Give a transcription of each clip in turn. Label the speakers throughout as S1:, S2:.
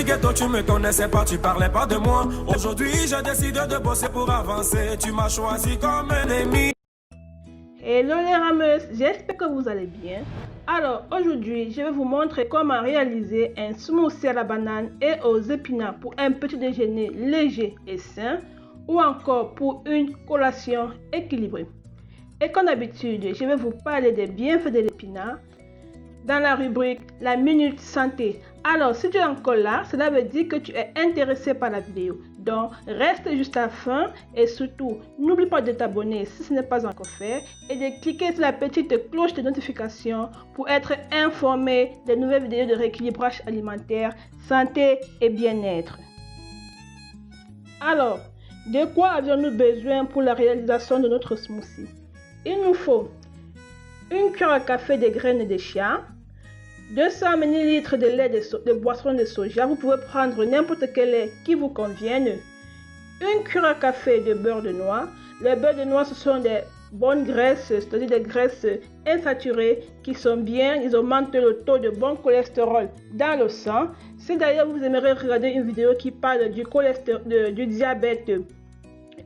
S1: ghetto, tu me connaissais pas, tu parlais pas de moi. Aujourd'hui, j'ai décidé de bosser pour avancer. Tu m'as choisi comme ennemi.
S2: Hello les rameuses, j'espère que vous allez bien. Alors aujourd'hui, je vais vous montrer comment réaliser un smoothie à la banane et aux épinards pour un petit déjeuner léger et sain ou encore pour une collation équilibrée. Et comme d'habitude, je vais vous parler des bienfaits de l'épinard dans la rubrique La Minute Santé. Alors, si tu es encore là, cela veut dire que tu es intéressé par la vidéo. Donc, reste juste à la fin et surtout, n'oublie pas de t'abonner si ce n'est pas encore fait et de cliquer sur la petite cloche de notification pour être informé des nouvelles vidéos de rééquilibrage alimentaire, santé et bien-être. Alors, de quoi avions-nous besoin pour la réalisation de notre smoothie? Il nous faut une cuillère à café de graines de chia, 200 ml de lait de boisson de soja, vous pouvez prendre n'importe quel lait qui vous convienne, une cuillère à café de beurre de noix. Le beurre de noix, ce sont des bonnes graisses, c'est-à-dire des graisses insaturées qui sont bien, ils augmentent le taux de bon cholestérol dans le sang. Si d'ailleurs vous aimeriez regarder une vidéo qui parle du diabète,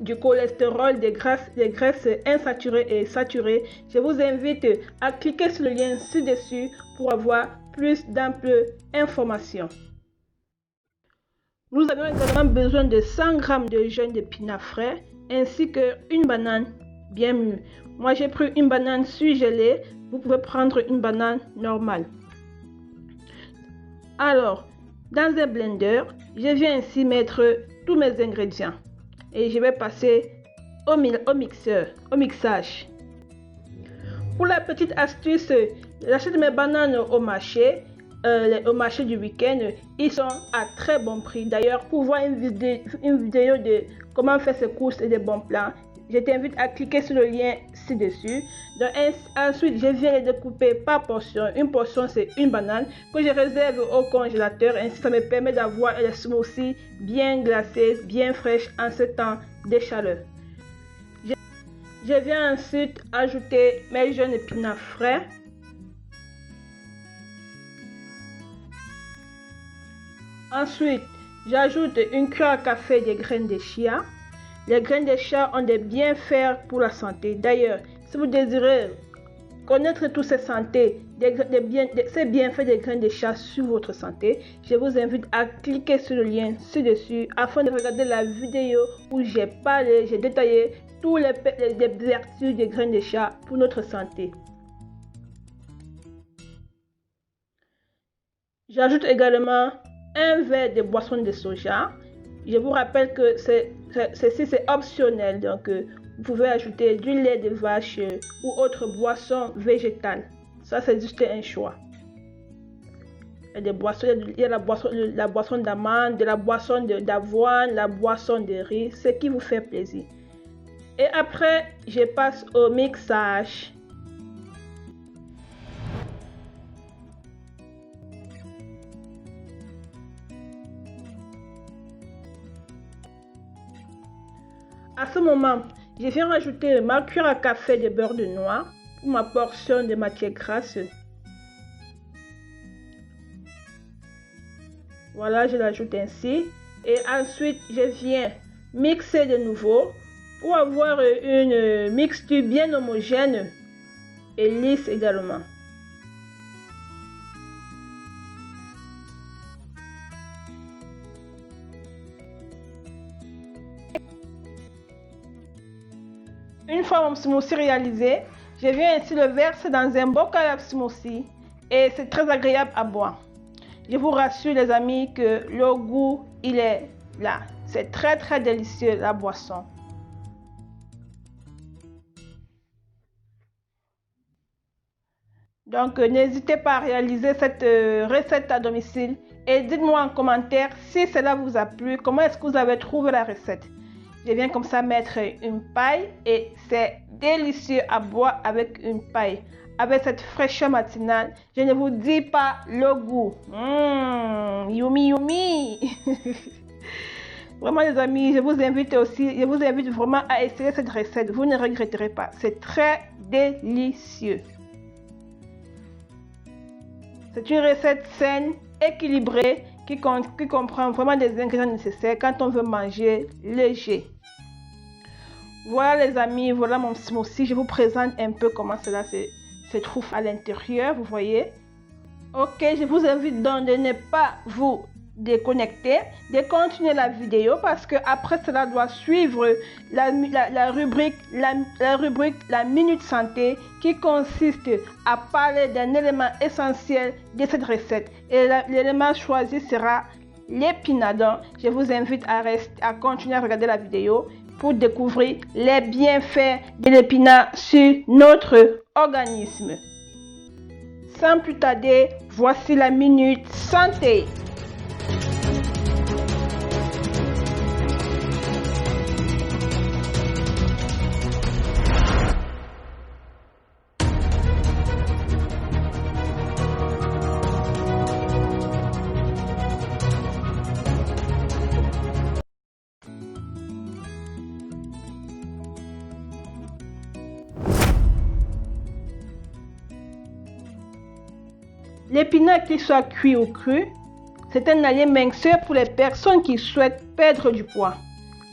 S2: du cholestérol, des graisses insaturées et saturées, je vous invite à cliquer sur le lien ci-dessus pour avoir plus d'amples informations. Nous avons également besoin de 100 g de jaunes d'épinards frais ainsi qu'une banane bien mûre. Moi j'ai pris une banane surgelée, vous pouvez prendre une banane normale. Alors, dans un blender, je viens ainsi mettre tous mes ingrédients. Et je vais passer au mixage. Pour la petite astuce, j'achète mes bananes au marché du week-end. Ils sont à très bon prix. D'ailleurs, pour voir une vidéo de comment faire ses courses et des bons plans, je t'invite à cliquer sur le lien ci-dessus. Ensuite, je viens les découper par portion. Une portion, c'est une banane que je réserve au congélateur. Ainsi, ça me permet d'avoir un smoothie bien glacé, bien fraîche en ce temps de chaleur. Je viens ensuite ajouter mes jaunes épinards frais. Ensuite, j'ajoute une cuillère à café de graines de chia. Les graines de chia ont des bienfaits pour la santé. D'ailleurs, si vous désirez connaître tous ces bienfaits des graines de chia sur votre santé, je vous invite à cliquer sur le lien ci-dessus afin de regarder la vidéo où j'ai détaillé tous les vertus des graines de chia pour notre santé. J'ajoute également un verre de boisson de soja. Je vous rappelle que ceci c'est optionnel, donc vous pouvez ajouter du lait de vache ou autre boisson végétale. Ça c'est juste un choix. Il y a des boissons, il y a la boisson d'amande, de la boisson d'avoine, la boisson de riz, ce qui vous fait plaisir. Et après, je passe au mixage. À ce moment, je viens rajouter ma cuillère à café de beurre de noix pour ma portion de matière grasse. Voilà, je l'ajoute ainsi. Et ensuite, je viens mixer de nouveau pour avoir une mixture bien homogène et lisse également. Une fois mon smoothie réalisé, je viens ainsi le verser dans un bocal à smoothie et c'est très agréable à boire. Je vous rassure les amis que le goût, il est là. C'est très très délicieux la boisson. Donc n'hésitez pas à réaliser cette recette à domicile et dites-moi en commentaire si cela vous a plu, comment est-ce que vous avez trouvé la recette. Je viens comme ça mettre une paille et c'est délicieux à boire avec une paille. Avec cette fraîcheur matinale, je ne vous dis pas le goût. Yummy, yummy. Vraiment les amis, je vous invite vraiment à essayer cette recette. Vous ne regretterez pas. C'est très délicieux. C'est une recette saine, équilibrée qui comprend vraiment des ingrédients nécessaires quand on veut manger léger. Voilà les amis, voilà mon smoothie. Je vous présente un peu comment cela se trouve à l'intérieur, vous voyez. Ok, je vous invite donc de ne pas vous déconnecter, de continuer la vidéo parce que après cela doit suivre la rubrique la minute santé qui consiste à parler d'un élément essentiel de cette recette et l'élément choisi sera l'épinard. Donc je vous invite à continuer à regarder la vidéo pour découvrir les bienfaits de l'épinard sur notre organisme. Sans plus tarder, voici la minute santé. L'épinard, qu'il soit cuit ou cru, c'est un aliment minceur pour les personnes qui souhaitent perdre du poids.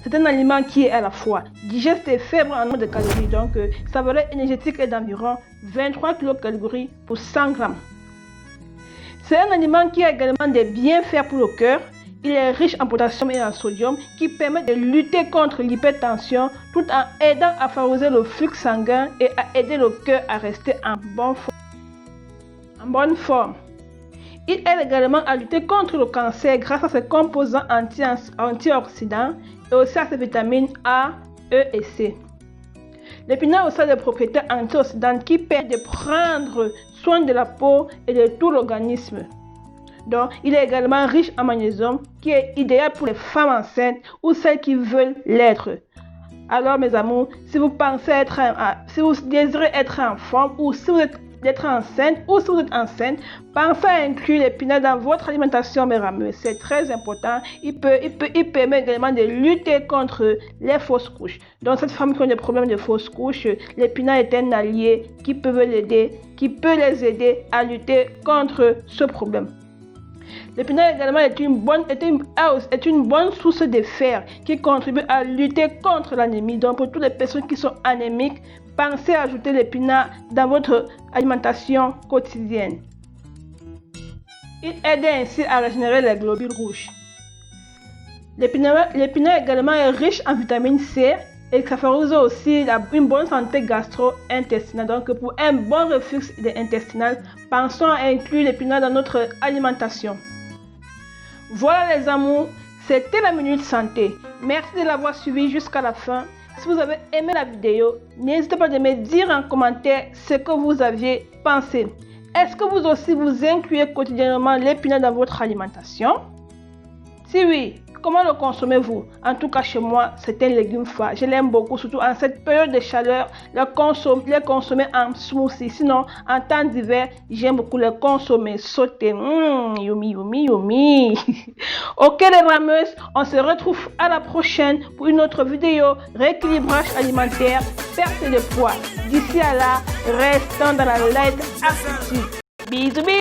S2: C'est un aliment qui est à la fois digeste et faible en nombre de calories, donc sa valeur énergétique est d'environ 23 kcal pour 100 grammes. C'est un aliment qui a également des bienfaits pour le cœur. Il est riche en potassium et en sodium qui permet de lutter contre l'hypertension tout en aidant à favoriser le flux sanguin et à aider le cœur à rester en bonne forme. Il aide également à lutter contre le cancer grâce à ses composants antioxydants et aussi à ses vitamines A, E et C. L'épinard aussi a des propriétés antioxydantes qui permettent de prendre soin de la peau et de tout l'organisme. Donc, il est également riche en magnésium qui est idéal pour les femmes enceintes ou celles qui veulent l'être. Alors mes amours, si vous désirez être en forme ou si vous êtes enceinte ou si vous êtes enceinte, pensez à inclure l'épinard dans votre alimentation, mes amis. C'est très important. Il permet également de lutter contre les fausses couches. Donc, cette femme qui a des problèmes de fausses couches, l'épinard est un allié qui peut les aider à lutter contre ce problème. L'épinard également est une bonne source de fer qui contribue à lutter contre l'anémie. Donc, pour toutes les personnes qui sont anémiques, pensez à ajouter l'épinard dans votre alimentation quotidienne. Il aide ainsi à régénérer les globules rouges. L'épinard également est riche en vitamine C et ça favorise aussi une bonne santé gastro-intestinale. Donc, pour un bon reflux intestinal, pensons à inclure l'épinard dans notre alimentation. Voilà les amours, c'était la minute santé. Merci de l'avoir suivi jusqu'à la fin. Si vous avez aimé la vidéo, n'hésitez pas à me dire en commentaire ce que vous aviez pensé. Est-ce que vous aussi vous incluez quotidiennement l'épinard dans votre alimentation? Si oui, comment le consommez-vous? En tout cas, chez moi, c'est un légume phare. Je l'aime beaucoup, surtout en cette période de chaleur, les consommer en smoothie. Sinon, en temps d'hiver, j'aime beaucoup les consommer sautés. Yummy, yummy, yummy. Ok les rameuses, on se retrouve à la prochaine pour une autre vidéo. Rééquilibrage alimentaire, perte de poids. D'ici à là, restons dans la light attitude. Bisous, bisous.